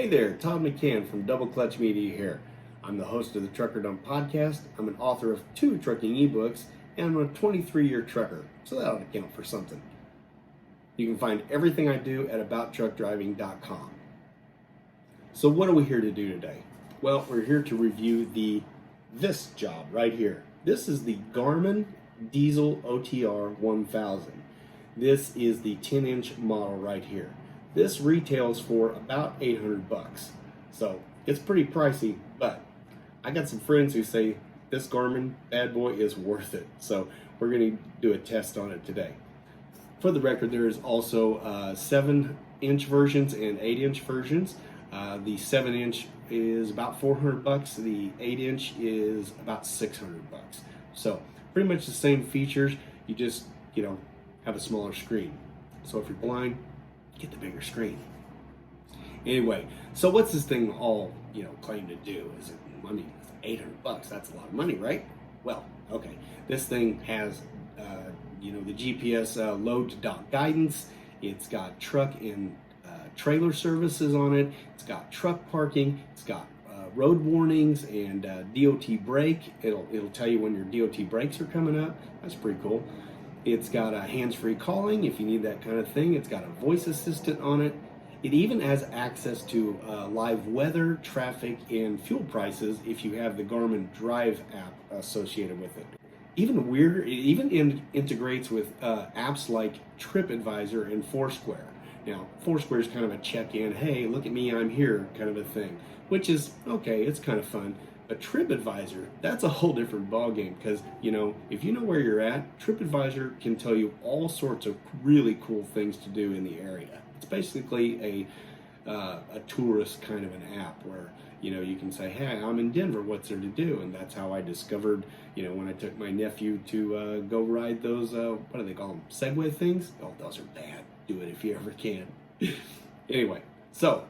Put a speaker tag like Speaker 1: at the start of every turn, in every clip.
Speaker 1: Hey there, Todd McCann from Double Clutch Media here. I'm the host of the Trucker Dump podcast. I'm an author of 2 trucking ebooks, and I'm a 23-year trucker, so that ought to count for something. You can find everything I do at abouttruckdriving.com. So what are we here to do today? Well, we're here to review this job right here. This is the Garmin dēzl OTR1000. This is the 10-inch model right here. This retails for about 800 bucks. So it's pretty pricey, but I got some friends who say this Garmin bad boy is worth it. So we're going to do a test on it today. For the record, there is also 7-inch versions and 8-inch versions. The 7-inch is about 400 bucks. The 8-inch is about 600 bucks. So pretty much the same features. You just, have a smaller screen. So if you're blind, get the bigger screen. Anyway, so what's this thing all, claim to do? Is it, 800 bucks, that's a lot of money, right? Well, okay. This thing has, the GPS load to dock guidance. It's got truck and trailer services on it. It's got truck parking. It's got road warnings and DOT brake. It'll tell you when your DOT brakes are coming up. That's pretty cool. It's got a hands-free calling if you need that kind of thing. It's got a voice assistant on it. It even has access to live weather, traffic, and fuel prices if you have the Garmin Drive App associated with it. Even weirder, it even integrates with apps like TripAdvisor and Foursquare. Now, Foursquare is kind of a check-in, hey, look at me, I'm here kind of a thing, which is okay, it's kind of fun. But TripAdvisor, that's a whole different ballgame because, if you know where you're at, TripAdvisor can tell you all sorts of really cool things to do in the area. It's basically a tourist kind of an app where, you can say, hey, I'm in Denver, what's there to do? And that's how I discovered, when I took my nephew to go ride those, what do they call them, Segway things? Oh, those are bad. Do it if you ever can. Anyway, so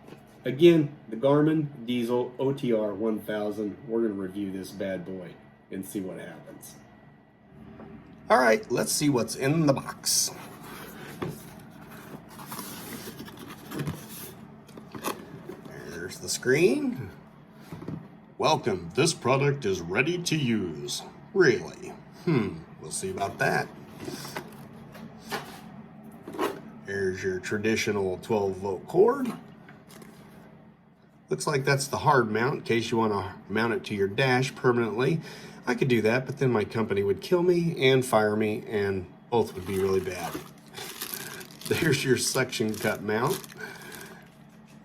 Speaker 1: again, the Garmin dēzl OTR1000. We're going to review this bad boy and see what happens. All right, let's see what's in the box. There's the screen. Welcome, this product is ready to use. Really? We'll see about that. There's your traditional 12-volt cord. Looks like that's the hard mount in case you want to mount it to your dash permanently. I could do that, but then my company would kill me and fire me, and both would be really bad. There's your suction cup mount.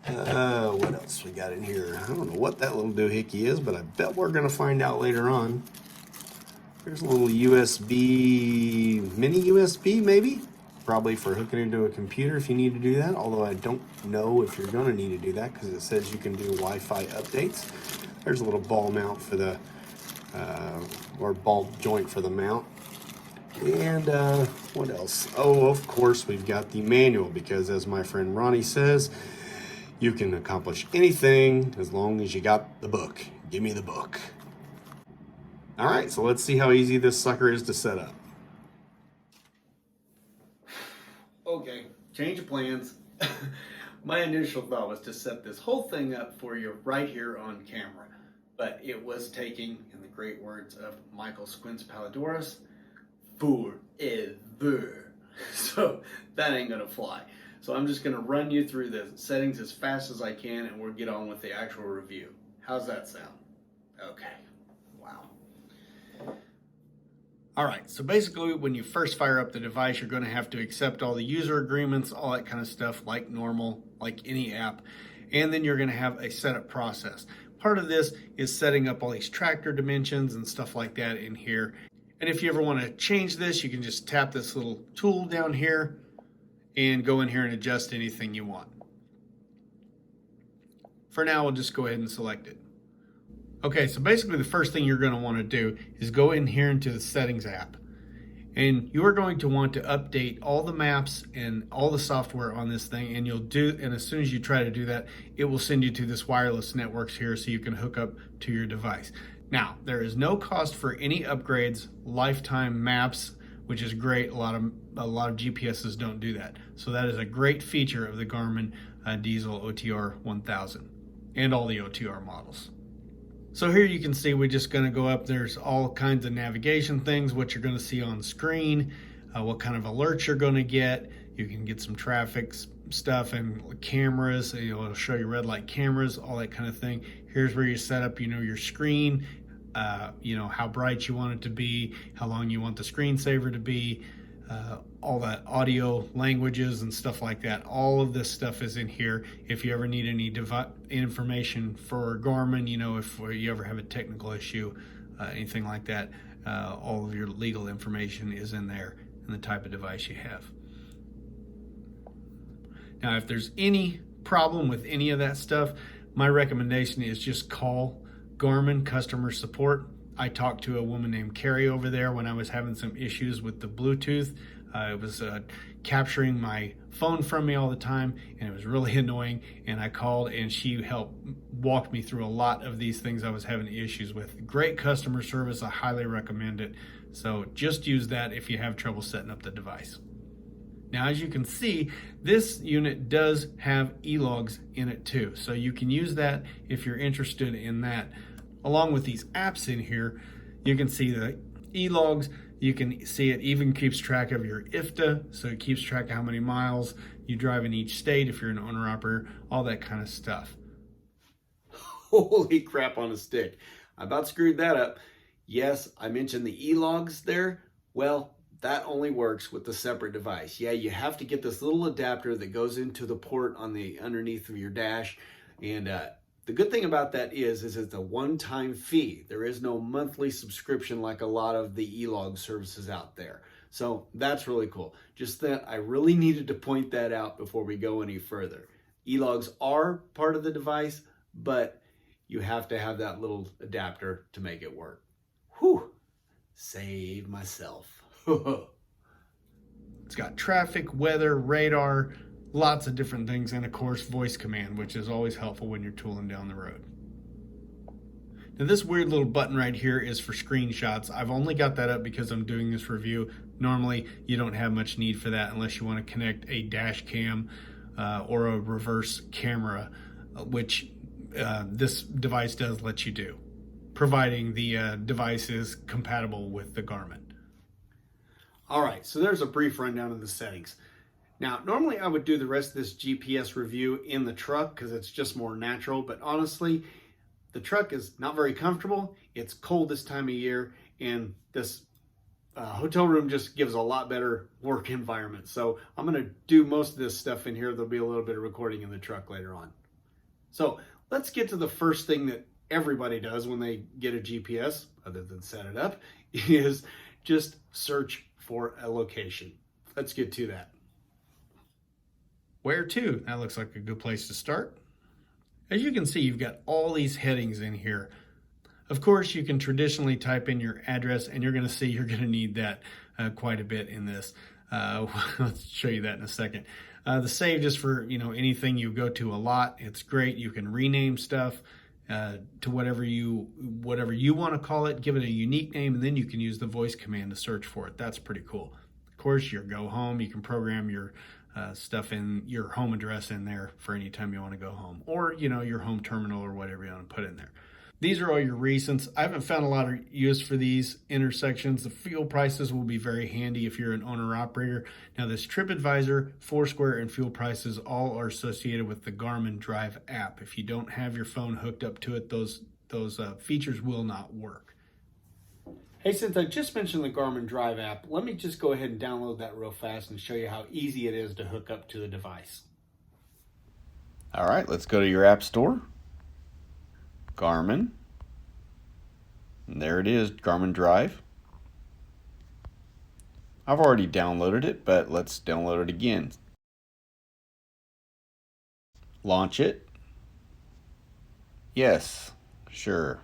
Speaker 1: What else we got in here? I don't know what that little doohickey is, but I bet we're going to find out later on. There's a little USB, mini USB maybe? Probably for hooking into a computer if you need to do that, although I don't know if you're going to need to do that because it says you can do Wi-Fi updates. There's a little ball mount for the, or ball joint for the mount. And what else? Oh, of course, we've got the manual because as my friend Ronnie says, you can accomplish anything as long as you got the book. Give me the book. All right, so let's see how easy this sucker is to set up. Okay, change of plans. My initial thought was to set this whole thing up for you right here on camera, but it was taking, in the great words of Michael Squints Palladorus, forever. So that ain't gonna fly. So I'm just gonna run you through the settings as fast as I can and we'll get on with the actual review. How's that sound? Okay, wow. All right, so basically when you first fire up the device, you're going to have to accept all the user agreements, all that kind of stuff like normal, like any app. And then you're going to have a setup process. Part of this is setting up all these tractor dimensions and stuff like that in here. And if you ever want to change this, you can just tap this little tool down here and go in here and adjust anything you want. For now, we'll just go ahead and select it. Okay, so basically the first thing you're going to want to do is go in here into the settings app. And you are going to want to update all the maps and all the software on this thing, and and as soon as you try to do that, it will send you to this wireless networks here so you can hook up to your device. Now, there is no cost for any upgrades, lifetime maps, which is great. A lot of GPSs don't do that. So that is a great feature of the Garmin dēzl OTR1000.
Speaker 2: and all the OTR models. So here you can see we're just going to go up. There's all kinds of navigation things, what you're going to see on screen, what kind of alerts you're going to get. You can get some traffic stuff and cameras. It'll show you red light cameras, all that kind of thing. Here's where you set up, your screen, how bright you want it to be, how long you want the screensaver to be, all that audio languages and stuff like that. All of this stuff is in here. If you ever need any information for Garmin, if you ever have a technical issue, anything like that, all of your legal information is in there and the type of device you have. Now, if there's any problem with any of that stuff, my recommendation is just call Garmin customer support. I talked to a woman named Carrie over there when I was having some issues with the Bluetooth. It was capturing my phone from me all the time, and it was really annoying. And I called, and she helped walk me through a lot of these things I was having issues with. Great customer service. I highly recommend it. So just use that if you have trouble setting up the device. Now, as you can see, this unit does have e-logs in it too. So you can use that if you're interested in that. Along with these apps in here, you can see the e-logs. You can see it even keeps track of your IFTA, so it keeps track of how many miles you drive in each state if you're an owner-operator, all that kind of stuff.
Speaker 1: Holy crap on a stick. I about screwed that up. Yes, I mentioned the e-logs there. Well, that only works with the separate device. Yeah, you have to get this little adapter that goes into the port on the underneath of your dash. And the good thing about that is it's a one-time fee. There is no monthly subscription like a lot of the e-log services out there. So that's really cool. Just that I really needed to point that out before we go any further. E-logs are part of the device, but you have to have that little adapter to make it work. Whew, saved myself.
Speaker 2: It's got traffic, weather, radar, lots of different things, and of course voice command, which is always helpful when you're tooling down the road. Now this weird little button right here is for screenshots. I've only got that up because I'm doing this review. Normally you don't have much need for that unless you want to connect a dash cam or a reverse camera, which this device does let you do, providing the device is compatible with the Garmin.
Speaker 1: All right, so there's a brief rundown of the settings. Now, normally I would do the rest of this GPS review in the truck because it's just more natural, but honestly, the truck is not very comfortable. It's cold this time of year, and this hotel room just gives a lot better work environment. So I'm gonna do most of this stuff in here. There'll be a little bit of recording in the truck later on. So let's get to the first thing that everybody does when they get a GPS, other than set it up, is just search for a location. Let's get to that.
Speaker 2: Where to? That looks like a good place to start. As you can see, you've got all these headings in here. Of course, you can traditionally type in your address, and you're going to see you're going to need that quite a bit in this. Let's show you that in a second. The save just for anything you go to a lot. It's great. You can rename stuff to whatever you want to call it. Give it a unique name, and then you can use the voice command to search for it. That's pretty cool. Of course, your go home. You can program your stuff in your home address in there for any time you want to go home, or your home terminal or whatever you want to put in there. These are all your recents. I haven't found a lot of use for these intersections. The fuel prices will be very handy if you're an owner-operator. Now this TripAdvisor, Foursquare, and fuel prices all are associated with the Garmin Drive app. If you don't have your phone hooked up to it, those features will not work.
Speaker 1: Hey, since I just mentioned the Garmin Drive app, let me just go ahead and download that real fast and show you how easy it is to hook up to the device.
Speaker 3: All right, let's go to your app store. Garmin. And there it is, Garmin Drive. I've already downloaded it, but let's download it again. Launch it. Yes, sure.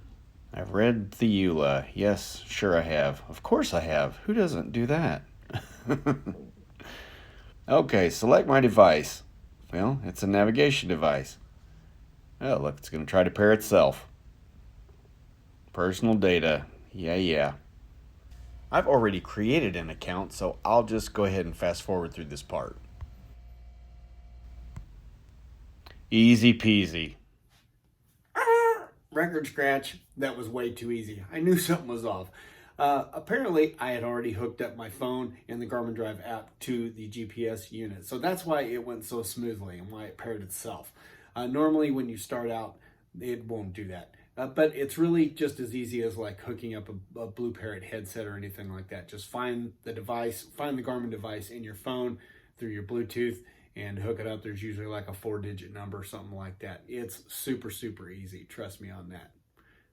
Speaker 3: I've read the EULA. Yes, sure I have. Of course I have. Who doesn't do that? Okay, select my device. Well, it's a navigation device. Oh, look, it's going to try to pair itself. Personal data. Yeah. I've already created an account, so I'll just go ahead and fast forward through this part. Easy peasy.
Speaker 1: record scratch, that was way too easy. I knew something was off. Apparently, I had already hooked up my phone and the Garmin Drive app to the GPS unit. So that's why it went so smoothly and why it paired itself. Normally, when you start out, it won't do that. But it's really just as easy as like hooking up a Blue Parrot headset or anything like that. Just find the device, find the Garmin device in your phone through your Bluetooth and hook it up. There's usually like a 4-digit number, something like that. It's super, super easy. Trust me on that.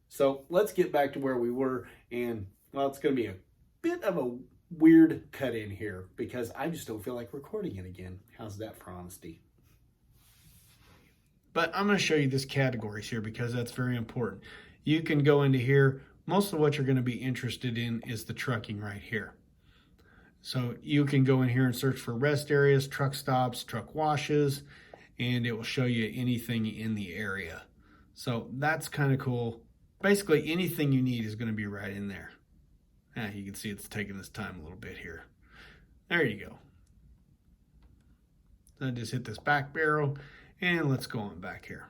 Speaker 1: So let's get back to where we were. And well, it's going to be a bit of a weird cut in here because I just don't feel like recording it again. How's that for honesty?
Speaker 2: But I'm going to show you this categories here because that's very important. You can go into here. Most of what you're going to be interested in is the trucking right here. So you can go in here and search for rest areas, truck stops, truck washes, and it will show you anything in the area. So that's kind of cool. Basically, anything you need is going to be right in there. You can see it's taking this time a little bit here. There you go. So just hit this back barrel. And let's go on back here.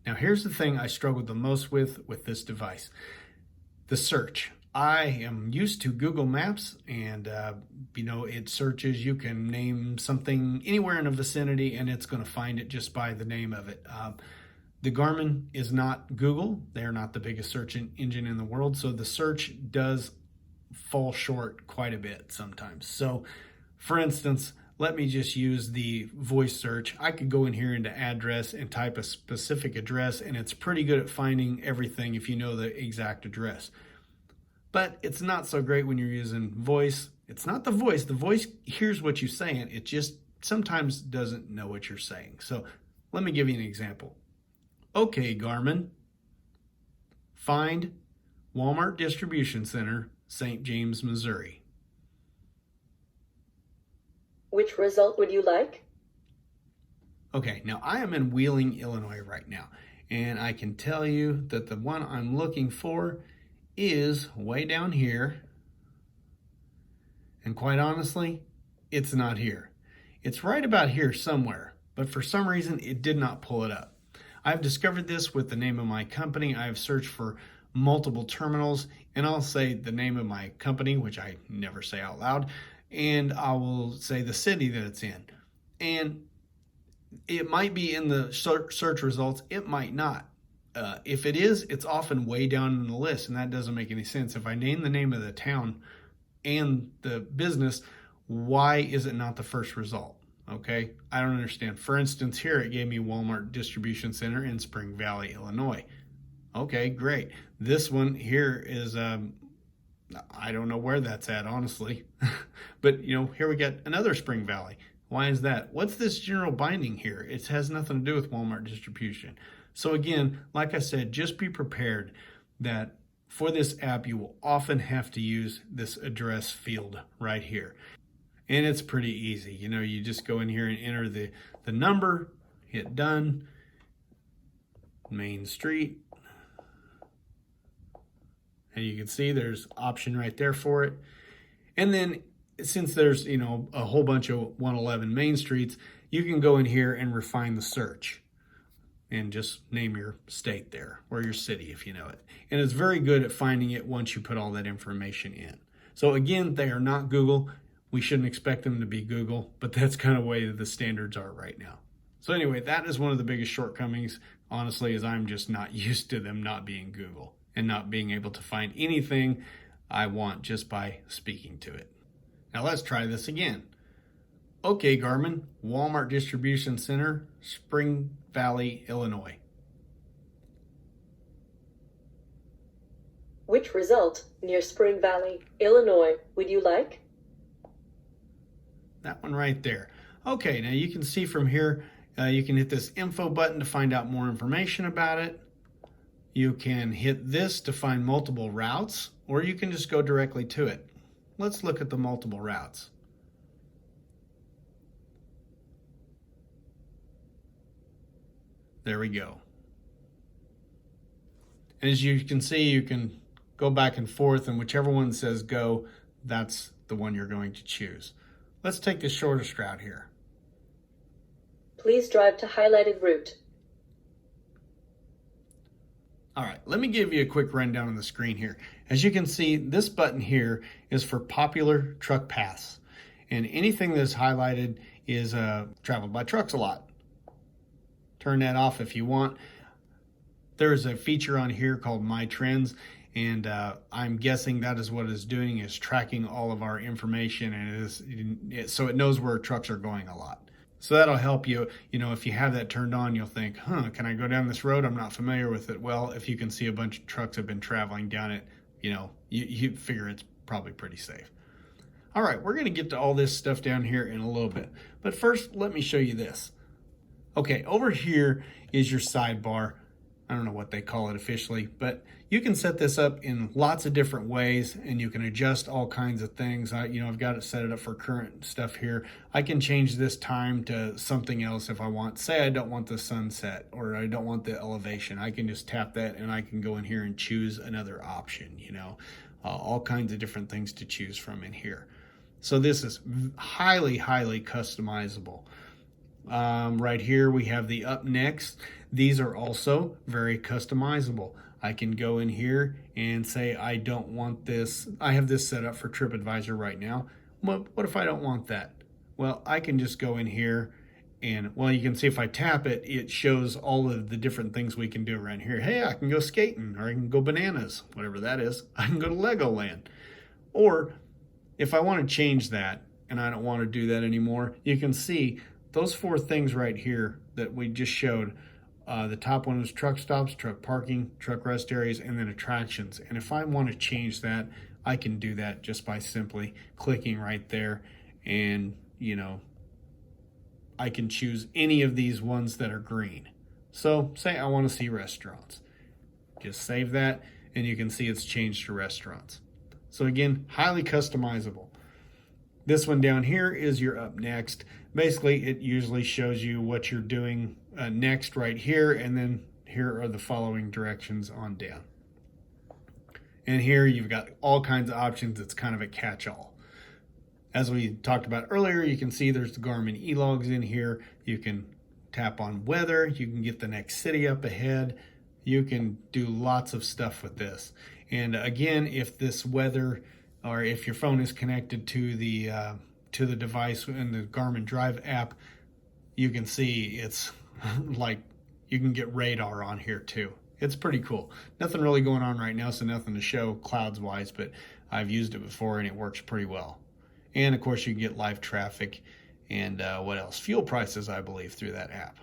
Speaker 2: Now here's the thing I struggled the most with this device. The search. I am used to Google Maps and it searches, you can name something anywhere in the vicinity and it's going to find it just by the name of it. The Garmin is not Google. They're not the biggest search engine in the world. So the search does fall short quite a bit sometimes. So for instance, let me just use the voice search. I could go in here into address and type a specific address, and it's pretty good at finding everything if you know the exact address. But it's not so great when you're using voice. It's not the voice. The voice hears what you're saying. It just sometimes doesn't know what you're saying. So let me give you an example. Okay, Garmin, find Walmart Distribution Center, St. James, Missouri.
Speaker 4: Which result would you like?
Speaker 2: Okay, now I am in Wheeling, Illinois right now, and I can tell you that the one I'm looking for is way down here, and quite honestly, it's not here. It's right about here somewhere, but for some reason it did not pull it up. I've discovered this with the name of my company. I've searched for multiple terminals, and I'll say the name of my company, which I never say out loud, and I will say the city that it's in. And it might be in the search results, it might not. If it is, it's often way down in the list, and that doesn't make any sense. If I name the name of the town and the business, why is it not the first result? Okay, I don't understand. For instance, here it gave me Walmart Distribution Center in Spring Valley, Illinois. Okay, great. This one here is I don't know where that's at, honestly. But, here we got another Spring Valley. Why is that? What's this general binding here? It has nothing to do with Walmart distribution. So again, like I said, just be prepared that for this app, you will often have to use this address field right here. And it's pretty easy. You just go in here and enter the number, hit done, Main Street. And you can see there's option right there for it. And then since there's, a whole bunch of 111 main streets, you can go in here and refine the search and just name your state there or your city if you know it. And it's very good at finding it once you put all that information in. So again, they are not Google. We shouldn't expect them to be Google, but that's kind of the way the standards are right now. So anyway, that is one of the biggest shortcomings, honestly, is I'm just not used to them not being Google and not being able to find anything I want just by speaking to it. Now let's try this again. Okay, Garmin, Walmart Distribution Center, Spring Valley, Illinois.
Speaker 4: Which result near Spring Valley, Illinois, would you like?
Speaker 2: That one right there. Okay, now you can see from here, you can hit this info button to find out more information about it. You can hit this to find multiple routes, or you can just go directly to it. Let's look at the multiple routes. There we go. As you can see, you can go back and forth, and whichever one says go, that's the one you're going to choose. Let's take the shortest route here.
Speaker 4: Please drive to highlighted route.
Speaker 2: All right, let me give you a quick rundown on the screen here. As you can see, this button here is for popular truck paths. And anything that's highlighted is traveled by trucks a lot. Turn that off if you want. There's a feature on here called My Trends, and I'm guessing that is what it's doing, is tracking all of our information, and so it knows where trucks are going a lot. So that'll help you, if you have that turned on, you'll think, can I go down this road? I'm not familiar with it. Well, if you can see a bunch of trucks have been traveling down it, you figure it's probably pretty safe. All right, we're going to get to all this stuff down here in a little bit. But first, let me show you this. Okay, over here is your sidebar. I don't know what they call it officially, but you can set this up in lots of different ways, and you can adjust all kinds of things. I've got it set up for current stuff here. I can change this time to something else if I want. Say I don't want the sunset, or I don't want the elevation. I can just tap that and I can go in here and choose another option, all kinds of different things to choose from in here. So this is highly, highly customizable. Right here we have the up next. These are also very customizable. I can go in here and say I don't want this. I have this set up for TripAdvisor right now. What if I don't want that? Well, I can just go in here and, you can see if I tap it, it shows all of the different things we can do around here. Hey, I can go skating, or I can go bananas, whatever that is. I can go to Legoland. Or if I want to change that and I don't want to do that anymore, you can see those four things right here that we just showed. The top one was truck stops, truck parking, truck rest areas, and then attractions. And if I want to change that, I can do that just by simply clicking right there. And, I can choose any of these ones that are green. So say I want to see restaurants. Just save that, and you can see it's changed to restaurants. So again, highly customizable. This one down here is your up next. Basically, it usually shows you what you're doing next right here, and then here are the following directions on down. And here you've got all kinds of options. It's kind of a catch-all. As we talked about earlier, you can see there's the Garmin e-logs in here. You can tap on weather. You can get the next city up ahead. You can do lots of stuff with this. And again, if this weather, or if your phone is connected to the device in the Garmin Drive app, you can see it's like you can get radar on here too. It's pretty cool. Nothing really going on right now, so nothing to show clouds wise, but I've used it before and it works pretty well. And of course you can get live traffic and what else? Fuel prices, I believe, through that app.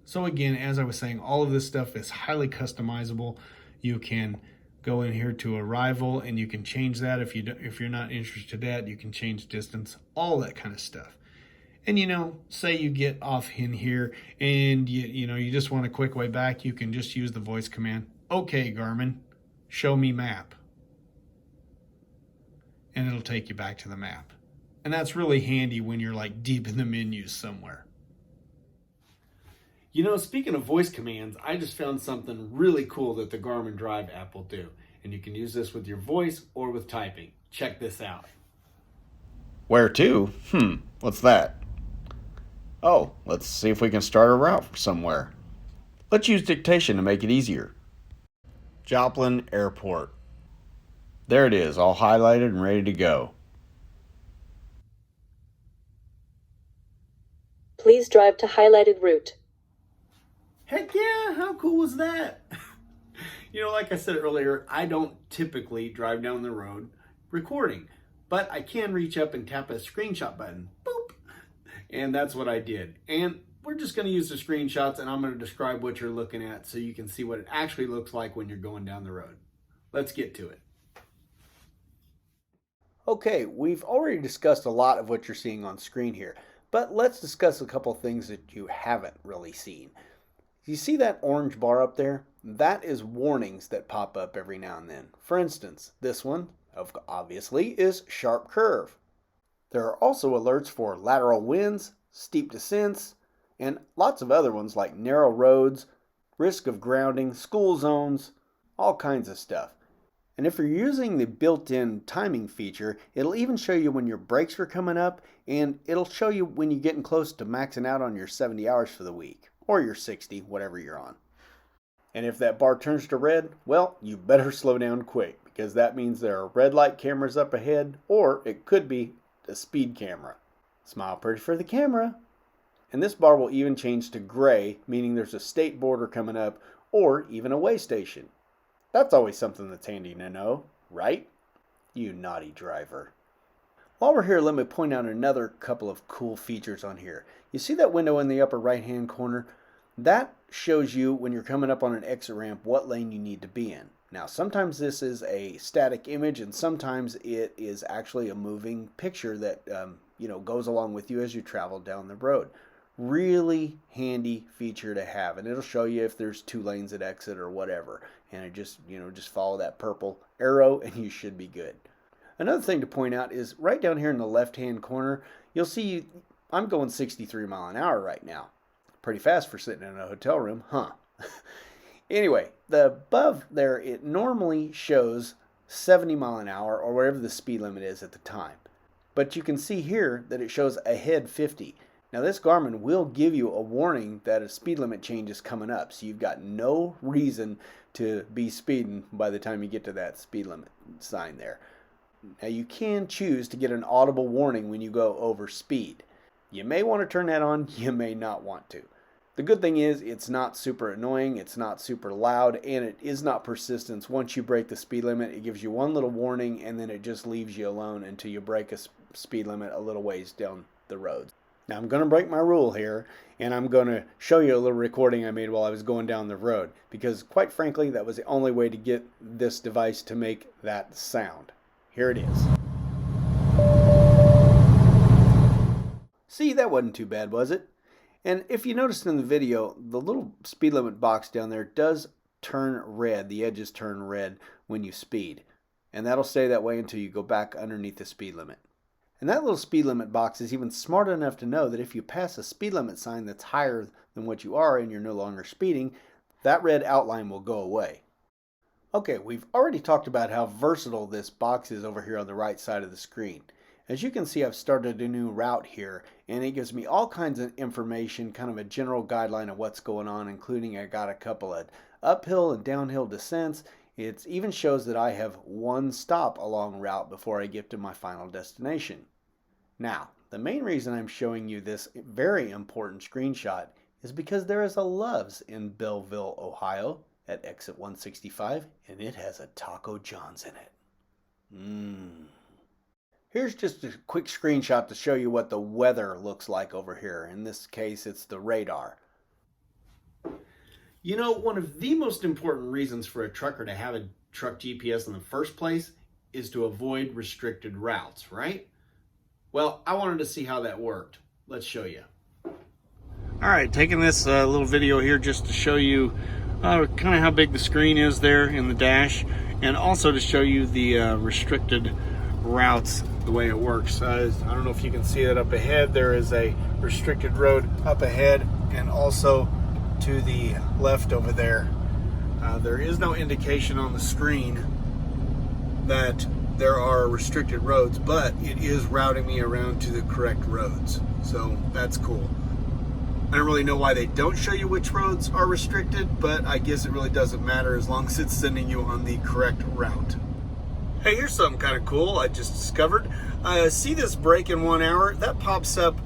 Speaker 2: So again, as I was saying, all of this stuff is highly customizable. You can go in here to arrival and you can change that. If you're not interested in that, you can change distance, all that kind of stuff. And say you get off in here and you just want a quick way back, you can just use the voice command. Okay, Garmin, show me map. And it'll take you back to the map. And that's really handy when you're like deep in the menus somewhere.
Speaker 1: Speaking of voice commands, I just found something really cool that the Garmin Drive app will do. And you can use this with your voice or with typing. Check this out.
Speaker 3: Where to? What's that? Oh, let's see if we can start a route somewhere. Let's use dictation to make it easier. Joplin Airport. There it is, all highlighted and ready to go.
Speaker 4: Please drive to highlighted route.
Speaker 1: Heck yeah, how cool was that? Like I said earlier, I don't typically drive down the road recording, but I can reach up and tap a screenshot button. Boop. And that's what I did. And we're just going to use the screenshots, and I'm going to describe what you're looking at so you can see what it actually looks like when you're going down the road. Let's get to it. Okay, we've already discussed a lot of what you're seeing on screen here, but let's discuss a couple things that you haven't really seen. You see that orange bar up there? That is warnings that pop up every now and then. For instance, this one, obviously, is sharp curve. There are also alerts for lateral winds, steep descents, and lots of other ones like narrow roads, risk of grounding, school zones, all kinds of stuff. And if you're using the built-in timing feature, it'll even show you when your brakes are coming up, and it'll show you when you're getting close to maxing out on your 70 hours for the week, or your 60, whatever you're on.
Speaker 3: And if that bar turns to red, well, you better slow down quick, because that means there are red light cameras up ahead, or it could be a speed camera. Smile pretty for the camera. And this bar will even change to gray, meaning there's a state border coming up, or even a way station. That's always something that's handy to know, right? You naughty driver. While we're here, let me point out another couple of cool features on here. You see that window in the upper right-hand corner? That shows you when you're coming up on an exit ramp what lane you need to be in. Now, sometimes this is a static image, and sometimes it is actually a moving picture that goes along with you as you travel down the road. Really handy feature to have, and it'll show you if there's 2 lanes at exit or whatever. And it just follow that purple arrow, and you should be good. Another thing to point out is right down here in the left-hand corner, you'll see I'm going 63 miles an hour right now. Pretty fast for sitting in a hotel room, huh? Anyway, the above there, it normally shows 70 miles an hour or whatever the speed limit is at the time. But you can see here that it shows ahead 50. Now this Garmin will give you a warning that a speed limit change is coming up, so you've got no reason to be speeding by the time you get to that speed limit sign there. Now you can choose to get an audible warning when you go over speed. You may want to turn that on, you may not want to. The good thing is it's not super annoying, it's not super loud, and it is not persistence. Once you break the speed limit, it gives you one little warning, and then it just leaves you alone until you break a speed limit a little ways down the road. Now I'm going to break my rule here, and I'm going to show you a little recording I made while I was going down the road, because quite frankly that was the only way to get this device to make that sound. Here it is. See, that wasn't too bad, was it? And if you noticed in the video, the little speed limit box down there does turn red. The edges turn red when you speed. And that'll stay that way until you go back underneath the speed limit. And that little speed limit box is even smart enough to know that if you pass a speed limit sign that's higher than what you are and you're no longer speeding, that red outline will go away. Okay, we've already talked about how versatile this box is over here on the right side of the screen. As you can see, I've started a new route here, and it gives me all kinds of information, kind of a general guideline of what's going on, including I got a couple of uphill and downhill descents. It even shows that I have one stop along route before I get to my final destination. Now, the main reason I'm showing you this very important screenshot is because there is a Love's in Belleville, Ohio at exit 165, and it has a Taco John's in it. Here's just a quick screenshot to show you what the weather looks like over here. In this case, it's the radar.
Speaker 2: You know, one of the most important reasons for a trucker to have a truck GPS in the first place is to avoid restricted routes, right? Well, I wanted to see how that worked. Let's show you. All right, taking this little video here just to show you kind of how big the screen is there in the dash, and also to show you the restricted routes, the way it works. I don't know if you can see it up ahead. There is a restricted road up ahead, and also to the left over there. There is no indication on the screen that there are restricted roads, but it is routing me around to the correct roads, so that's cool. I don't really know why they don't show you which roads are restricted, but I guess it really doesn't matter as long as it's sending you on the correct route. Hey, here's something kind of cool I just discovered. See this break in 1 hour? That pops up.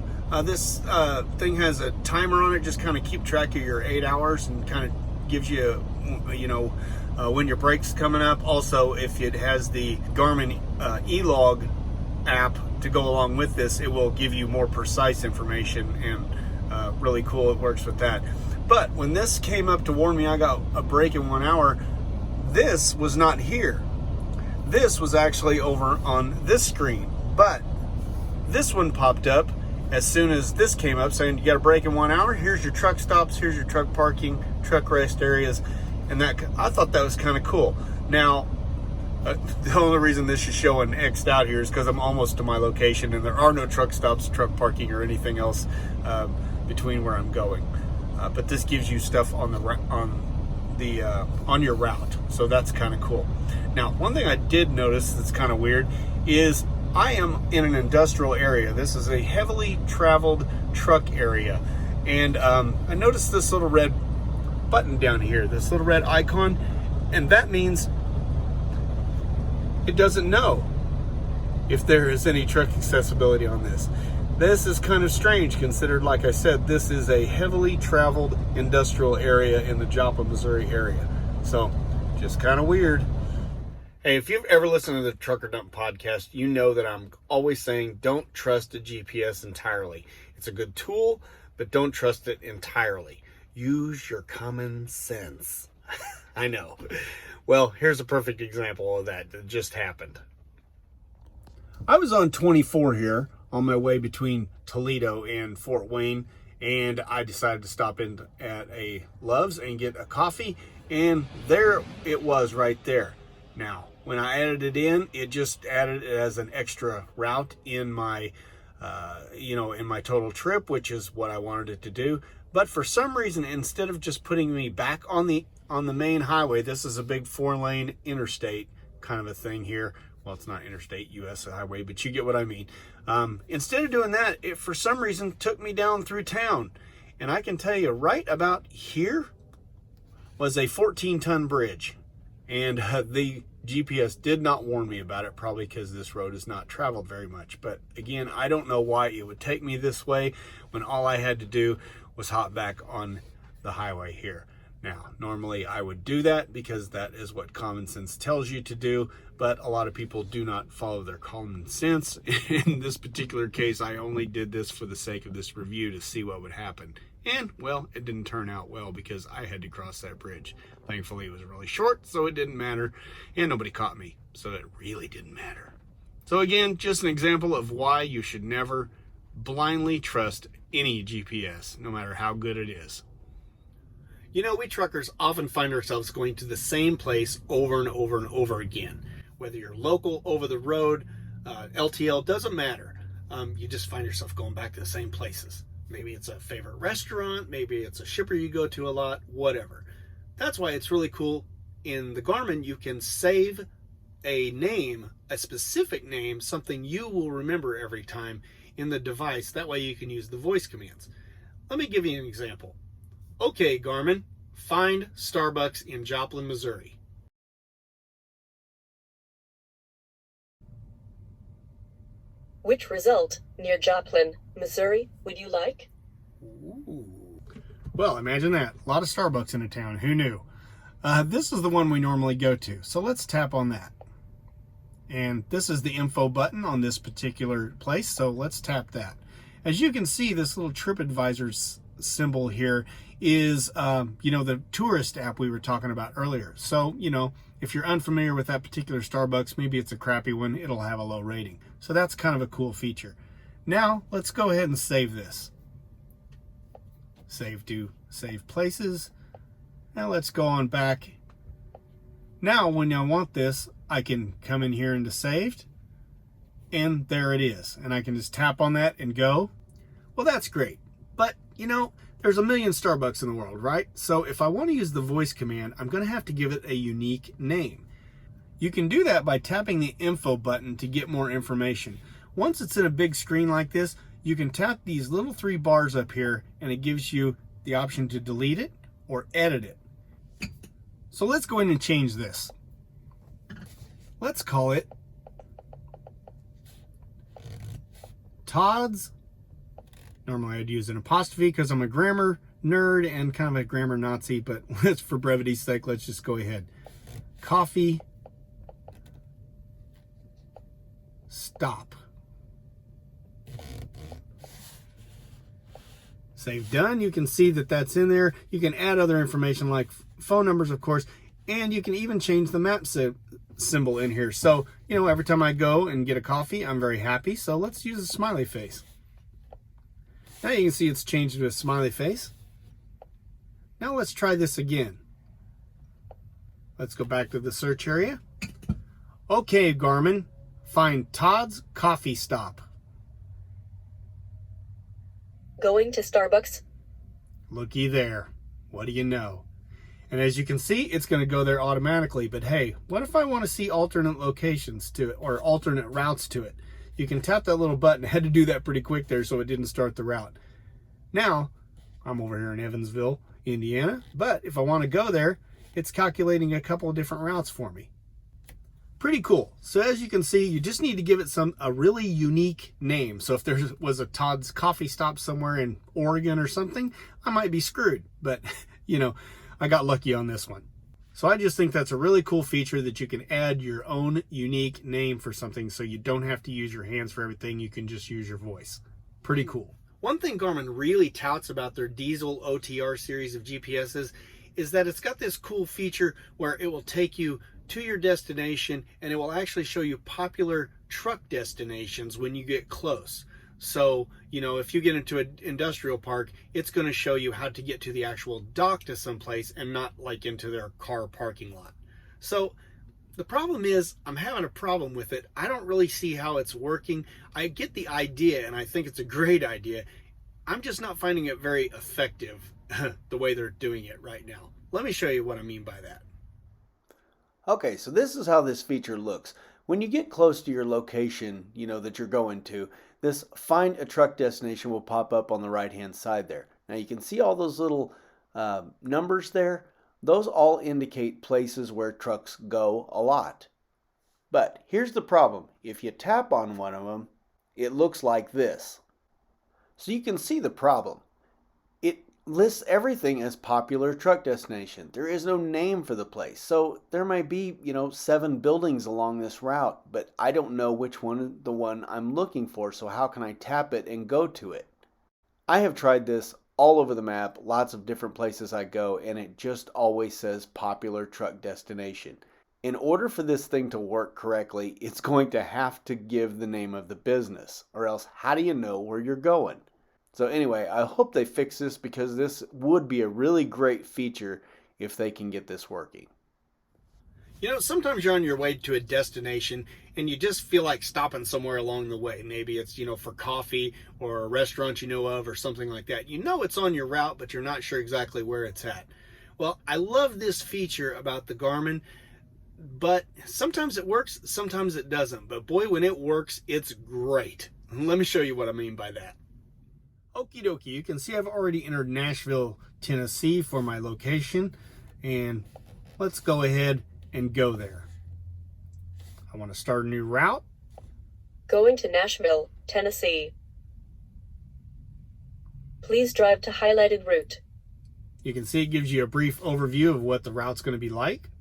Speaker 2: This thing has a timer on it. Just kind of keep track of your 8 hours and kind of gives you, when your break's coming up. Also, if it has the Garmin E-Log app to go along with this, it will give you more precise information, and really cool. It works with that. But when this came up to warn me I got a break in 1 hour, this was not here. This was actually over on this screen, but this one popped up as soon as this came up saying you got a break in 1 hour. Here's your truck stops, here's your truck parking, truck rest areas, and that I thought that was kind of cool. Now, the only reason this is showing X'd out here is because I'm almost to my location and there are no truck stops, truck parking, or anything else between where I'm going. But this gives you stuff on your route, so that's kind of cool. Now, one thing I did notice that's kind of weird is I am in an industrial area. This is a heavily traveled truck area, and I noticed this little red button down here, this little red icon, and that means it doesn't know if there is any truck accessibility on this. This is kind of strange considered, like I said, this is a heavily traveled industrial area in the Joplin, Missouri area. So just kind of weird. Hey, if you've ever listened to the Trucker Dump podcast, you know that I'm always saying don't trust a GPS entirely. It's a good tool, but don't trust it entirely. Use your common sense. I know. Well, here's a perfect example of that just happened. I was on 24 here on my way between Toledo and Fort Wayne, and I decided to stop in at a Love's and get a coffee, and there it was right there. Now, when I added it in, it just added it as an extra route in my, in my total trip, which is what I wanted it to do. But for some reason, instead of just putting me back on the main highway, this is a big 4-lane interstate kind of a thing here. Well, it's not interstate, U.S. highway, but you get what I mean. Instead of doing that, it for some reason took me down through town. And I can tell you right about here was a 14-ton bridge. And the GPS did not warn me about it, probably because this road is not traveled very much. But again, I don't know why it would take me this way when all I had to do was hop back on the highway here. Now, normally I would do that because that is what common sense tells you to do, but a lot of people do not follow their common sense. In this particular case, I only did this for the sake of this review to see what would happen. And, well, it didn't turn out well because I had to cross that bridge. Thankfully, it was really short, so it didn't matter, and nobody caught me, so it really didn't matter. So again, just an example of why you should never blindly trust any GPS, no matter how good it is. You know, we truckers often find ourselves going to the same place over and over and over again. Whether you're local, over the road, LTL, doesn't matter. You just find yourself going back to the same places. Maybe it's a favorite restaurant, maybe it's a shipper you go to a lot, whatever. That's why it's really cool. In the Garmin, you can save a name, a specific name, something you will remember every time in the device. That way you can use the voice commands. Let me give you an example. Okay, Garmin, find Starbucks in Joplin, Missouri.
Speaker 4: Which result near Joplin, Missouri, would you like?
Speaker 2: Ooh. Well, imagine that. A lot of Starbucks in a town. Who knew? This is the one we normally go to. So let's tap on that. And this is the info button on this particular place. So let's tap that. As you can see, this little TripAdvisor symbol here is, the tourist app we were talking about earlier. So, if you're unfamiliar with that particular Starbucks, maybe it's a crappy one, it'll have a low rating. So that's kind of a cool feature. Now, let's go ahead and save this. Save to save places. Now let's go on back. Now, when I want this, I can come in here into saved, and there it is. And I can just tap on that and go. Well, that's great. But, there's a million Starbucks in the world, right? So if I want to use the voice command, I'm going to have to give it a unique name. You can do that by tapping the info button to get more information. Once it's in a big screen like this, you can tap these little 3 bars up here, and it gives you the option to delete it or edit it. So let's go in and change this. Let's call it Todd's. Normally I'd use an apostrophe because I'm a grammar nerd and kind of a grammar Nazi, but for brevity's sake, let's just go ahead. Coffee stop. Save done. You can see that that's in there. You can add other information like phone numbers, of course, and you can even change the map symbol in here. So, every time I go and get a coffee, I'm very happy. So let's use a smiley face. Now you can see it's changed to a smiley face. Now let's try this again. Let's go back to the search area. Okay, Garmin, find Todd's Coffee Stop.
Speaker 4: Going to Starbucks?
Speaker 2: Looky there. What do you know? And as you can see, it's going to go there automatically. But hey, what if I want to see alternate locations to it or alternate routes to it? You can tap that little button. I had to do that pretty quick there so it didn't start the route. Now, I'm over here in Evansville,
Speaker 1: Indiana. But if I want to go there, it's calculating a couple of different routes for me. Pretty cool. So as you can see, you just need to give it a really unique name. So if there was a Todd's Coffee Stop somewhere in Oregon or something, I might be screwed. But, you know, I got lucky on this one. So I just think that's a really cool feature that you can add your own unique name for something so you don't have to use your hands for everything. You can just use your voice. Pretty cool. One thing Garmin really touts about their dēzl OTR series of GPSs is that it's got this cool feature where it will take you to your destination and it will actually show you popular truck destinations when you get close. So, you know, if you get into an industrial park, it's going to show you how to get to the actual dock to someplace and not like into their car parking lot. So the problem is I'm having a problem with it. I don't really see how it's working. I get the idea and I think it's a great idea. I'm just not finding it very effective the way they're doing it right now. Let me show you what I mean by that.
Speaker 3: Okay, so this is how this feature looks. When you get close to your location, you know, that you're going to, this Find a Truck Destination will pop up on the right-hand side there. Now you can see all those little numbers there. Those all indicate places where trucks go a lot. But here's the problem. If you tap on one of them, it looks like this. So you can see the problem. It lists everything as popular truck destination. There is no name for the place. So there might be, 7 buildings along this route, but I don't know which one the one I'm looking for, so how can I tap it and go to it? I have tried this all over the map, lots of different places I go, and it just always says popular truck destination. In order for this thing to work correctly, it's going to have to give the name of the business, or else how do you know where you're going? So anyway, I hope they fix this because this would be a really great feature if they can get this working.
Speaker 1: You know, sometimes you're on your way to a destination and you just feel like stopping somewhere along the way. Maybe it's, for coffee or a restaurant you know of or something like that. You know it's on your route, but you're not sure exactly where it's at. Well, I love this feature about the Garmin, but sometimes it works, sometimes it doesn't. But boy, when it works, it's great. Let me show you what I mean by that. Okie dokie, you can see I've already entered Nashville, Tennessee for my location, and let's go ahead and go there. I want to start a new route.
Speaker 4: Going to Nashville, Tennessee. Please drive to highlighted route.
Speaker 1: You can see it gives you a brief overview of what the route's going to be like.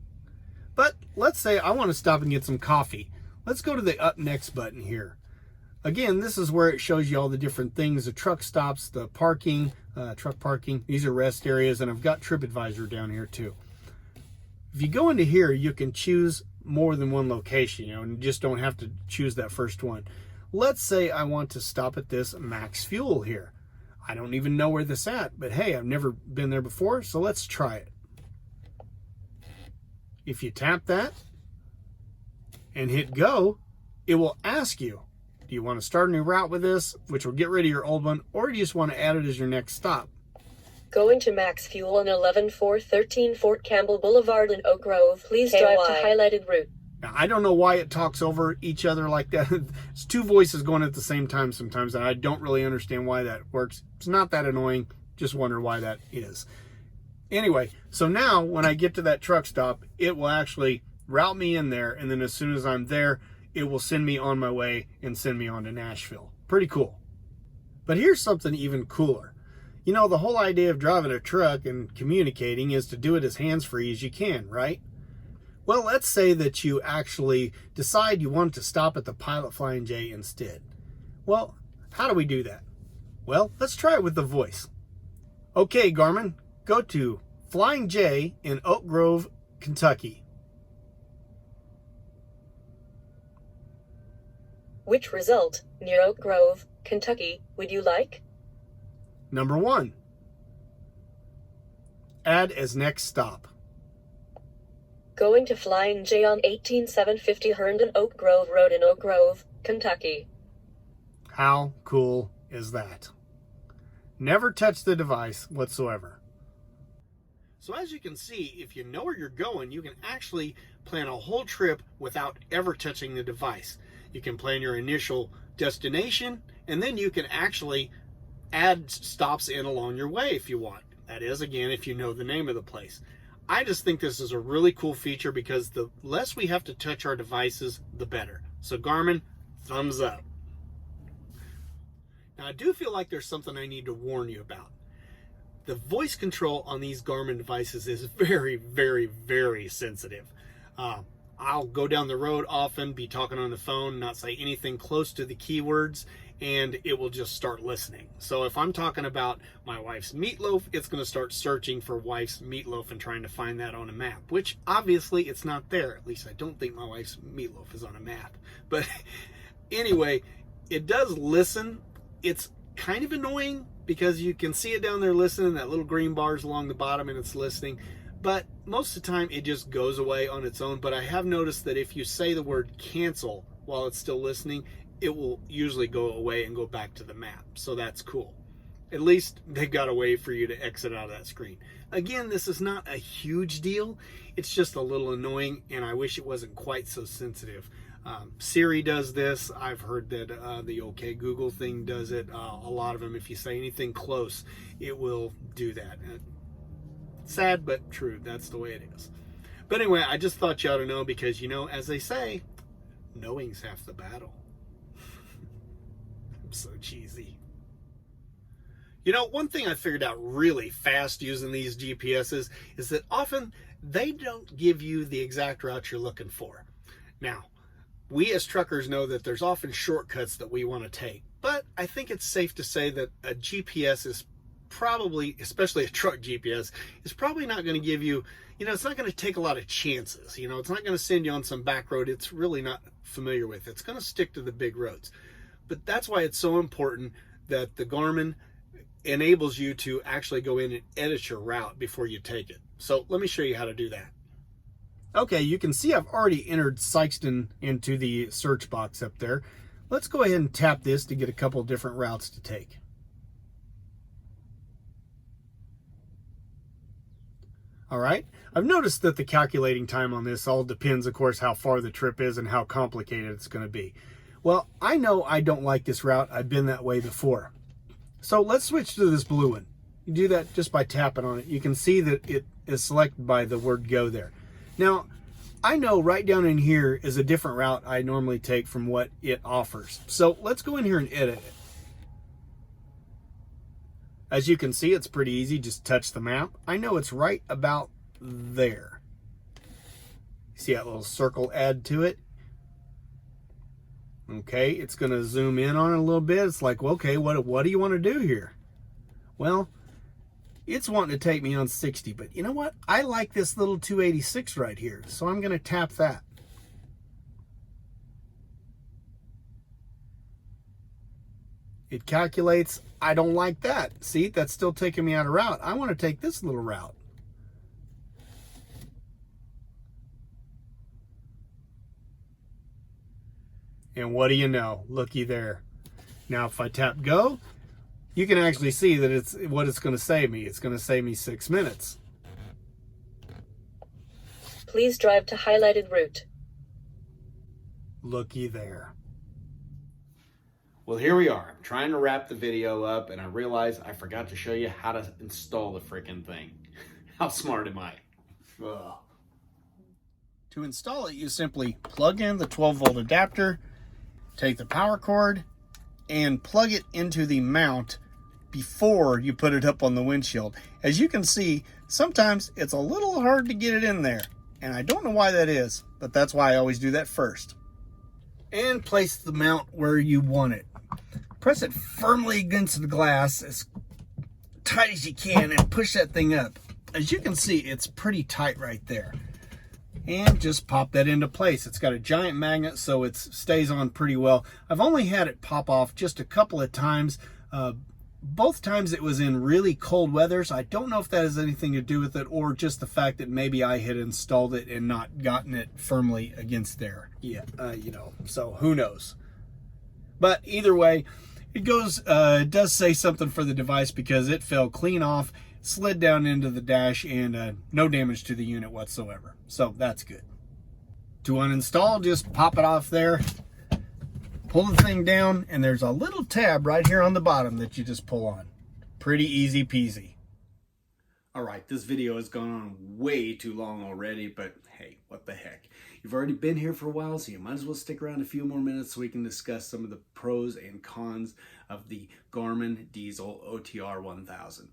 Speaker 1: But let's say I want to stop and get some coffee. Let's go to the Up Next button here. Again, this is where it shows you all the different things, the truck stops, the parking, truck parking. These are rest areas, and I've got TripAdvisor down here too. If you go into here, you can choose more than one location, and you just don't have to choose that first one. Let's say I want to stop at this Max Fuel here. I don't even know where this at, but hey, I've never been there before, so let's try it. If you tap that and hit go, it will ask you, do you want to start a new route with this, which will get rid of your old one, or do you just want to add it as your next stop?
Speaker 4: Going to Max Fuel on 11413 Fort Campbell Boulevard in Oak Grove. Please drive to highlighted route.
Speaker 1: Now, I don't know why it talks over each other like that. It's 2 voices going at the same time sometimes, and I don't really understand why that works. It's not that annoying. Just wonder why that is. Anyway, so now when I get to that truck stop, it will actually route me in there, and then as soon as I'm there, it will send me on my way and send me on to Nashville. Pretty cool. But here's something even cooler. The whole idea of driving a truck and communicating is to do it as hands-free as you can, right? Well, let's say that you actually decide you want to stop at the Pilot Flying J instead. Well, how do we do that? Well, let's try it with the voice. Okay, Garmin, go to Flying J in Oak Grove, Kentucky.
Speaker 4: Which result, near Oak Grove, Kentucky, would you like?
Speaker 1: Number 1. Add as next stop.
Speaker 4: Going to Flying J on 18750 Herndon Oak Grove Road in Oak Grove, Kentucky.
Speaker 1: How cool is that? Never touch the device whatsoever. So as you can see, if you know where you're going, you can actually plan a whole trip without ever touching the device. You can plan your initial destination, and then you can actually add stops in along your way if you want.
Speaker 2: That is, again, if you know the name of the place. I just think this is a really cool feature because the less we have to touch our devices, the better. So Garmin, thumbs up. Now, I do feel like there's something I need to warn you about. The voice control on these Garmin devices is very, very, very sensitive. I'll go down the road often, be talking on the phone, not say anything close to the keywords, and it will just start listening. So if I'm talking about my wife's meatloaf, it's going to start searching for wife's meatloaf and trying to find that on a map, which obviously it's not there. At least I don't think my wife's meatloaf is on a map. But anyway, it does listen. It's kind of annoying because you can see it down there listening, that little green bars along the bottom, and it's listening. But most of the time it just goes away on its own. But I have noticed that if you say the word cancel while it's still listening, it will usually go away and go back to the map. So that's cool. At least they've got a way for you to exit out of that screen. Again, this is not a huge deal. It's just a little annoying, and I wish it wasn't quite so sensitive. Siri does this. I've heard that the OK Google thing does it. A lot of them, if you say anything close, it will do that. Sad, but true. That's the way it is. But anyway, I just thought you ought to know because, you know, as they say, knowing's half the battle. I'm so cheesy. You know, one thing I figured out really fast using these GPSs is that often they don't give you the exact route you're looking for. Now, we as truckers know that there's often shortcuts that we want to take, but I think it's safe to say that a GPS is probably, especially a truck GPS, is probably not going to give you, you know, it's not going to take a lot of chances. You know, it's not going to send you on some back road it's really not familiar with. It's going to stick to the big roads. But that's why it's so important that the Garmin enables you to actually go in and edit your route before you take it. So let me show you how to do that. Okay, you can see I've already entered Sykeston into the search box up there. Let's go ahead and tap this to get a couple different routes to take. All right, I've noticed that the calculating time on this all depends, of course, how far the trip is and how complicated it's going to be. Well, I know I don't like this route. I've been that way before. So let's switch to this blue one. You do that just by tapping on it. You can see that it is selected by the word go there. Now, I know right down in here is a different route I normally take from what it offers. So let's go in here and edit it. As you can see, it's pretty easy. Just touch the map. I know it's right about there. See that little circle add to it? Okay, it's going to zoom in on it a little bit. It's like, well, okay, what do you want to do here? Well, it's wanting to take me on 60, but you know what? I like this little 286 right here, so I'm going to tap that. It calculates. I don't like that. See, that's still taking me out of route. I want to take this little route. And what do you know? Looky there. Now, if I tap go, you can actually see that it's what it's going to save me. It's going to save me 6 minutes.
Speaker 4: Please drive to highlighted route.
Speaker 2: Looky there.
Speaker 3: Well, here we are. I'm trying to wrap the video up, and I realize I forgot to show you how to install the freaking thing. How smart am I? Ugh.
Speaker 2: To install it, you simply plug in the 12-volt adapter, take the power cord, and plug it into the mount before you put it up on the windshield. As you can see, sometimes it's a little hard to get it in there, and I don't know why that is, but that's why I always do that first. And place the mount where you want it. Press it firmly against the glass as tight as you can and push that thing up. As you can see, it's pretty tight right there. And just pop that into place. It's got a giant magnet, so it stays on pretty well. I've only had it pop off just a couple of times. Both times it was in really cold weather, so I don't know if that has anything to do with it or just the fact that maybe I had installed it and not gotten it firmly against there. Yeah, you know, so who knows. But either way, it goes, it does say something for the device because it fell clean off, slid down into the dash, and no damage to the unit whatsoever. So that's good. To uninstall, just pop it off there, pull the thing down, and there's a little tab right here on the bottom that you just pull on. Pretty easy peasy.
Speaker 1: All right, this video has gone on way too long already, but hey, what the heck. You've already been here for a while, so you might as well stick around a few more minutes so we can discuss some of the pros and cons of the Garmin dēzl OTR1000.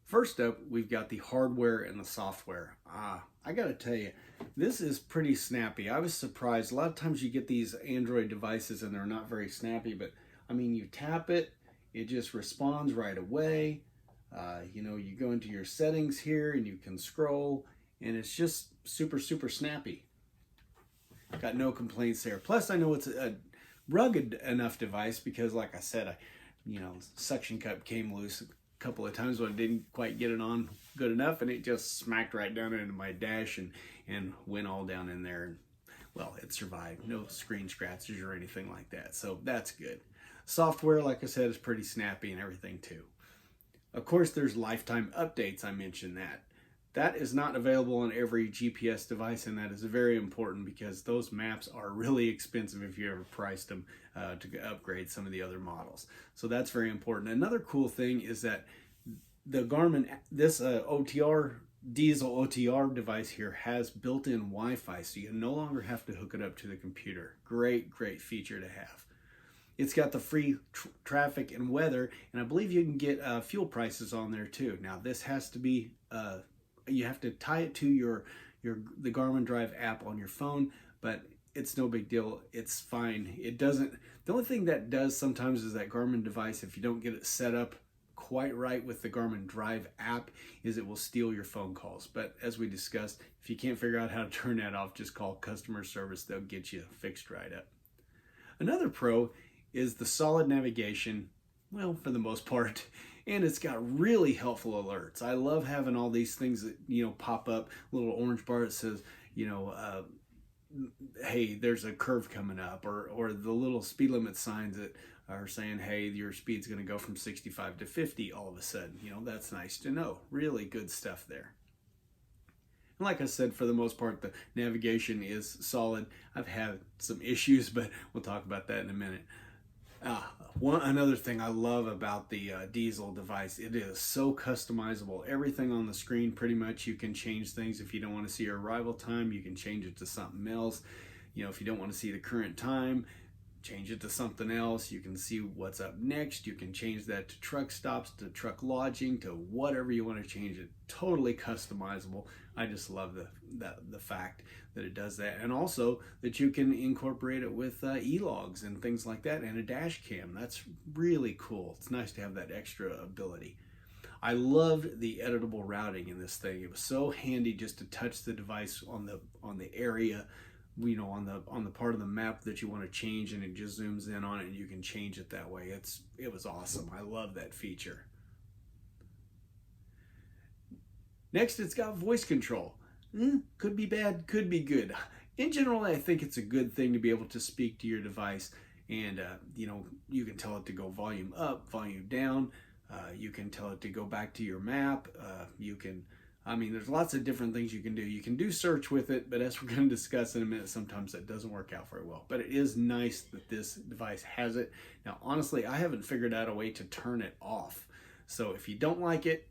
Speaker 1: First up, we've got the hardware and the software. I gotta tell you, this is pretty snappy. I was surprised. A lot of times you get these Android devices and they're not very snappy, but I mean, you tap it, it just responds right away. You go into your settings here and you can scroll, and it's just super snappy. Got no complaints there. Plus, I know it's a rugged enough device because, like I said, suction cup came loose a couple of times when I didn't quite get it on good enough, and it just smacked right down into my dash and went all down in there. And well, it survived. No screen scratches or anything like that, so that's good. Software, like I said, is pretty snappy and everything too. Of course, there's lifetime updates. I mentioned that. That is not available on every GPS device, and that is very important because those maps are really expensive if you ever priced them to upgrade some of the other models. So that's very important. Another cool thing is that the Garmin, this dēzl OTR device here has built-in Wi-Fi, so you no longer have to hook it up to the computer. Great feature to have. It's got the free traffic and weather, and I believe you can get fuel prices on there too. Now this has to be, you have to tie it to the Garmin Drive app on your phone, but it's no big deal. It's fine. It doesn't, the only thing that does sometimes is that Garmin device, if you don't get it set up quite right with the Garmin Drive app, is it will steal your phone calls. But as we discussed, if you can't figure out how to turn that off, just call customer service. They'll get you fixed right up. Another pro is the solid navigation, well, for the most part, and it's got really helpful alerts. I love having all these things that, pop up, little orange bar that says, hey, there's a curve coming up, or the little speed limit signs that are saying, hey, your speed's gonna go from 65 to 50 all of a sudden. That's nice to know. Really good stuff there. And like I said, for the most part, the navigation is solid. I've had some issues, but we'll talk about that in a minute. Another thing I love about the dēzl device, it is so customizable. Everything on the screen, pretty much, you can change things. If you don't want to see your arrival time, you can change it to something else. If you don't want to see the current time, change it to something else. You can see what's up next. You can change that to truck stops, to truck lodging, to whatever you want to change it. Totally customizable. I just love the fact that it does that, and also that you can incorporate it with e-logs and things like that, and a dash cam. That's really cool. It's nice to have that extra ability. I loved the editable routing in this thing. It was so handy just to touch the device on the area, on the part of the map that you want to change, and it just zooms in on it and you can change it that way. It was awesome. I love that feature. Next, it's got voice control. Could be bad, could be good. In general, I think it's a good thing to be able to speak to your device, and you can tell it to go volume up, volume down. You can tell it to go back to your map. There's lots of different things you can do. You can do search with it, but as we're going to discuss in a minute, sometimes that doesn't work out very well. But it is nice that this device has it. Now, honestly, I haven't figured out a way to turn it off. So if you don't like it,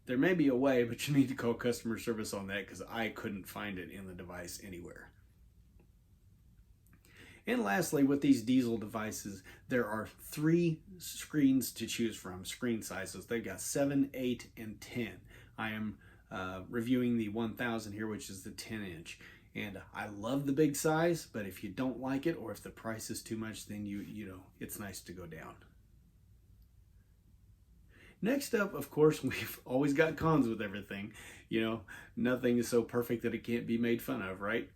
Speaker 1: there may be a way, but you need to call customer service on that because I couldn't find it in the device anywhere. And lastly, with these dēzl devices, there are 3 screens to choose from, screen sizes. They've got 7, 8, and 10. I am reviewing the 1000 here, which is the 10-inch. And I love the big size, but if you don't like it, or if the price is too much, then it's nice to go down. Next up, of course, we've always got cons with everything. Nothing is so perfect that it can't be made fun of, right?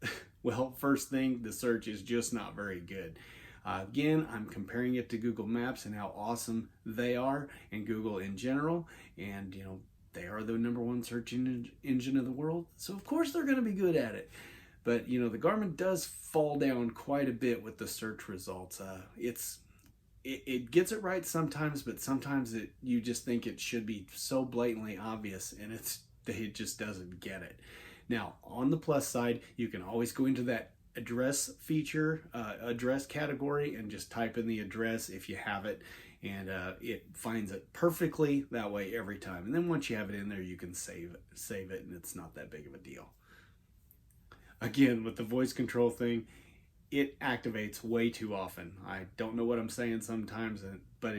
Speaker 1: Well, first thing, the search is just not very good. Again, I'm comparing it to Google Maps and how awesome they are, and Google in general. And, they are the #1 search engine of the world. So, of course, they're going to be good at it. But, the Garmin does fall down quite a bit with the search results. It gets it right sometimes, but sometimes you just think it should be so blatantly obvious, and it just doesn't get it. Now, on the plus side, you can always go into that
Speaker 2: address feature, address category, and just type in the address if you have it, and it finds it perfectly that way every time. And then once you have it in there, you can save it, and it's not that big of a deal. Again, with the voice control thing, it activates way too often. I don't know what I'm saying sometimes, but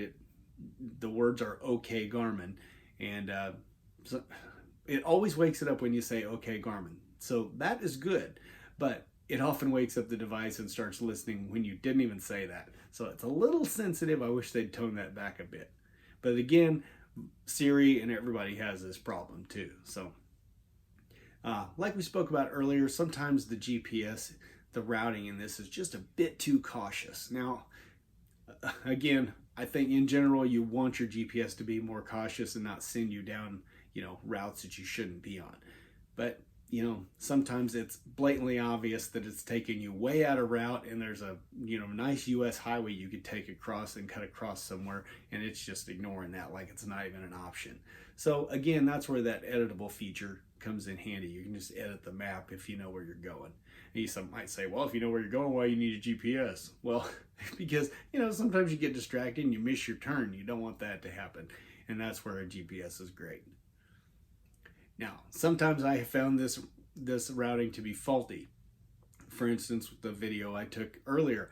Speaker 2: the words are "Okay, Garmin," and so it always wakes it up when you say "Okay, Garmin." So that is good, but it often wakes up the device and starts listening when you didn't even say that. So it's a little sensitive. I wish they'd tone that back a bit. But again, Siri and everybody has this problem too. So like we spoke about earlier, sometimes the GPS, the routing in this is just a bit too cautious. Now, again, I think in general you want your GPS to be more cautious and not send you down, routes that you shouldn't be on. But sometimes it's blatantly obvious that it's taking you way out of route, and there's a nice US highway you could take across and cut across somewhere, and it's just ignoring that like it's not even an option. So again, that's where that editable feature comes in handy. You can just edit the map if you know where you're going. And some might say, well, if you know where you're going, why you need a GPS? Well, because sometimes you get distracted and you miss your turn. You don't want that to happen, and that's where a GPS is great. Now, sometimes I have found this routing to be faulty. For instance, with the video I took earlier,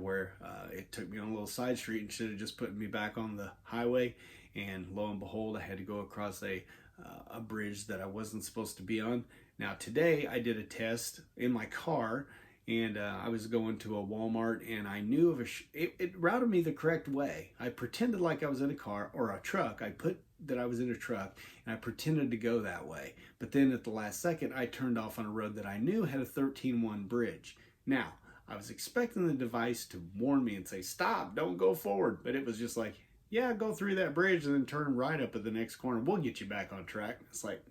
Speaker 2: where it took me on a little side street instead of just putting me back on the highway, and lo and behold, I had to go across a bridge that I wasn't supposed to be on. Now, today I did a test in my car, and I was going to a Walmart, and I knew it routed me the correct way. I pretended like I was in a car or a truck. I put that I was in a truck, and I pretended to go that way. But then at the last second, I turned off on a road that I knew had a 13.1 bridge. Now, I was expecting the device to warn me and say, stop, don't go forward. But it was just like, yeah, go through that bridge and then turn right up at the next corner. We'll get you back on track. It's like,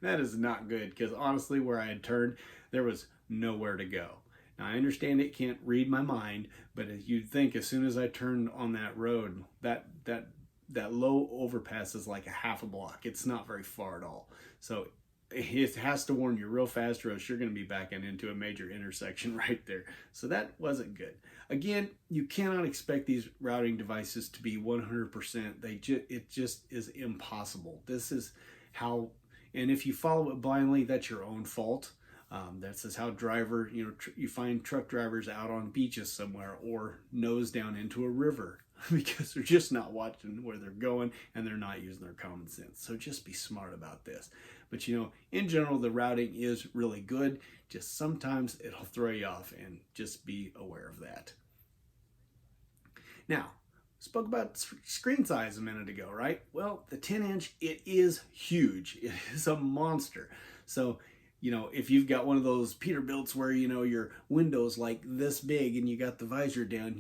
Speaker 2: that is not good, because honestly, where I had turned, there was nowhere to go. Now, I understand it can't read my mind, but you'd think as soon as I turned on that road, that low overpass is like a half a block. It's not very far at all. So it has to warn you real fast, or else you're going to be backing into a major intersection right there. So that wasn't good. Again, you cannot expect these routing devices to be 100%. It just is impossible. This is how, and if you follow it blindly, that's your own fault. That's just how you find truck drivers out on beaches somewhere or nose down into a river because they're just not watching where they're going and they're not using their common sense. So just be smart about this. But in general, the routing is really good. Just sometimes it'll throw you off, and just be aware of that. Now, spoke about screen size a minute ago, right? Well, the 10-inch, it is huge. It is a monster. So, if you've got one of those Peterbilts where, your window's like this big and you got the visor down,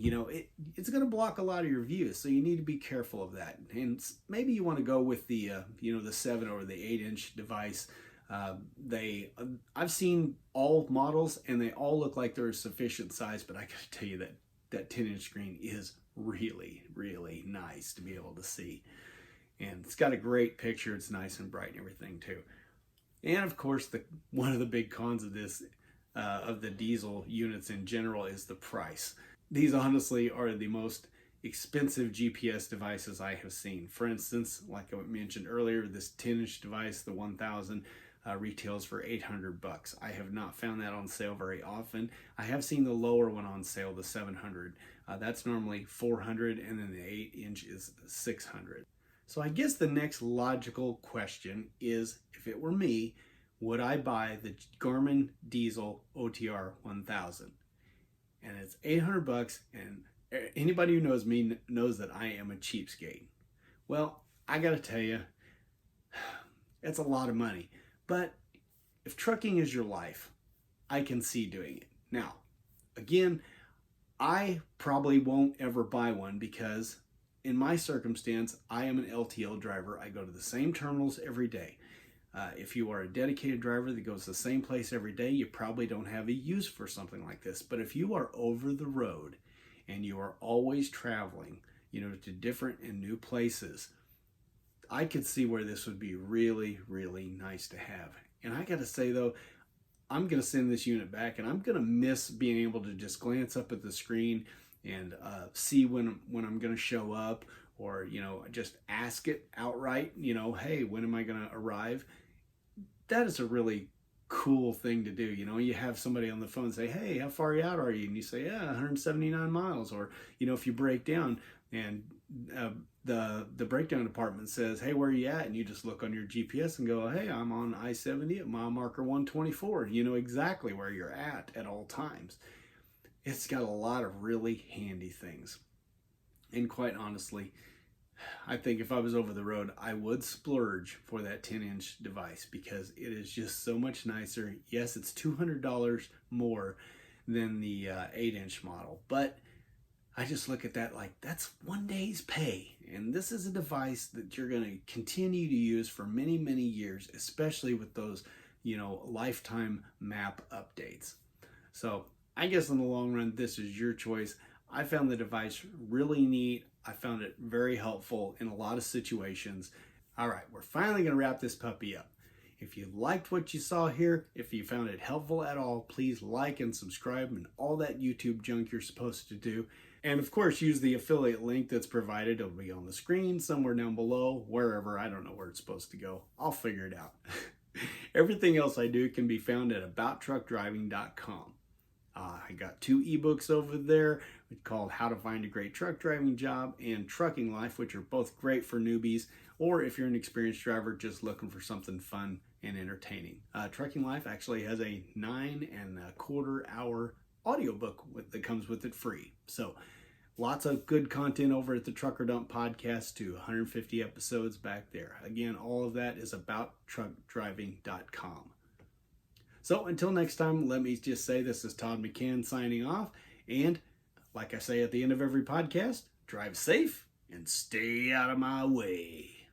Speaker 2: it's going to block a lot of your views. So you need to be careful of that. And maybe you want to go with the, the 7 or the 8-inch device. I've seen all models and they all look like they're a sufficient size, but I got to tell you that 10-inch screen is really, really nice to be able to see. And it's got a great picture. It's nice and bright and everything too. And of course, one of the big cons of this, of the dēzl units in general, is the price. These honestly are the most expensive GPS devices I have seen. For instance, like I mentioned earlier, this 10-inch device, the 1000, retails for $800. I have not found that on sale very often. I have seen the lower one on sale, the 700. That's normally $400, and then the 8-inch is $600. So I guess the next logical question is, if it were me, would I buy the Garmin dēzl OTR1000? And it's $800, and anybody who knows me knows that I am a cheapskate. Well, I gotta tell you, it's a lot of money. But if trucking is your life, I can see doing it. Now, again, I probably won't ever buy one because in my circumstance, I am an LTL driver. I go to the same terminals every day. If you are a dedicated driver that goes to the same place every day, you probably don't have a use for something like this. But if you are over the road and you are always traveling, to different and new places, I could see where this would be really, really nice to have. And I got to say though, I'm going to send this unit back, and I'm going to miss being able to just glance up at the screen and see when I'm going to show up, or, you know, just ask it outright, you know, hey, when am I going to arrive? That is a really cool thing to do. You know, you have somebody on the phone say, hey, how far out are you? And you say, yeah, 179 miles. Or, you know, if you break down and the breakdown department says, hey, where are you at? And you just look on your GPS and go, hey, I'm on I-70 at mile marker 124. You know exactly where you're at all times. It's got a lot of really handy things. And quite honestly, I think if I was over the road, I would splurge for that 10-inch device because it is just so much nicer. Yes, it's $200 more than the 8-inch model, but I just look at that like that's one day's pay. And this is a device that you're going to continue to use for many, many years, especially with those, you know, lifetime map updates. So I guess in the long run, this is your choice. I found the device really neat. I found it very helpful in a lot of situations. All right, we're finally going to wrap this puppy up. If you liked what you saw here, if you found it helpful at all, please like and subscribe and all that YouTube junk you're supposed to do. And of course, use the affiliate link that's provided. It'll be on the screen, somewhere down below, wherever. I don't know where it's supposed to go. I'll figure it out. Everything else I do can be found at abouttruckdriving.com. I got 2 ebooks over there called How to Find a Great Truck Driving Job and Trucking Life, which are both great for newbies, or if you're an experienced driver just looking for something fun and entertaining. Trucking Life actually has a 9.25 hour audiobook that comes with it free. So lots of good content over at the Trucker Dump Podcast too, 150 episodes back there. Again, all of that is abouttruckdriving.com. So until next time, let me just say this is Todd McCann signing off. And like I say at the end of every podcast, drive safe and stay out of my way.